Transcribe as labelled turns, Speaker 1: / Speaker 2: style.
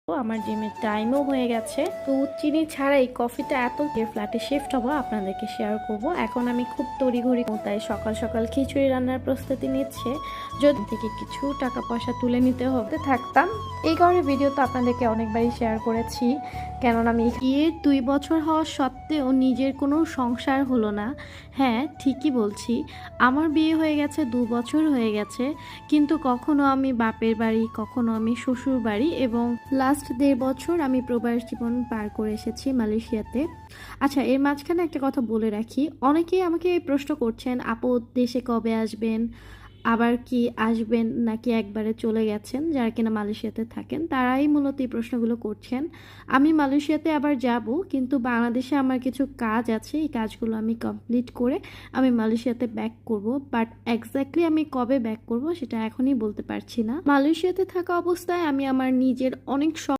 Speaker 1: আমার জিমের টাইমও হয়ে গেছে। দুধ চিনি ছাড়াই কফিটা এত ফ্ল্যাটে শিফট হবো আপনাদেরকে শেয়ার করব। এখন আমি খুব তড়িঘড়ি তাই সকাল সকাল খিচুড়ি রান্নার প্রস্তুতি নিচ্ছে, যদি থেকে কিছু টাকা পয়সা তুলে নিতে হতে থাকতাম। এই কারণে ভিডিও তো আপনাদেরকে অনেকবারই শেয়ার করেছি, কেননা আমি বিয়ের 2 বছর হওয়া সত্ত্বেও নিজের কোনো সংসার হলো না। হ্যাঁ, ঠিকই বলছি, আমার বিয়ে হয়ে গেছে 2 বছর হয়ে গেছে, কিন্তু কখনো আমি বাপের বাড়ি, কখনো আমি শ্বশুর বাড়ি, এবং লাস্ট 1.5 বছর আমি প্রবাস জীবন পার করে এসেছি মালয়েশিয়াতে। আচ্ছা, এর মাঝখানে একটা কথা বলে রাখি, অনেকেই আমাকে প্রশ্ন করছেন, আপু দেশে কবে আসবেন, আবার কি আসবেন নাকি একবারে চলে গেছেন, যারা কিনা মালয়েশিয়াতে থাকেন তারাই মূলত এই প্রশ্নগুলো করছেন। আমি মালয়েশিয়াতে আবার যাব, কিন্তু বাংলাদেশে আমার কিছু কাজ আছে, এই কাজগুলো আমি কমপ্লিট করে আমি মালয়েশিয়াতে ব্যাক করব। বাট এক্স্যাক্টলি আমি কবে ব্যাক করব সেটা এখনই বলতে পারছি না। মালয়েশিয়াতে থাকা অবস্থায় আমি আমার নিজের অনেক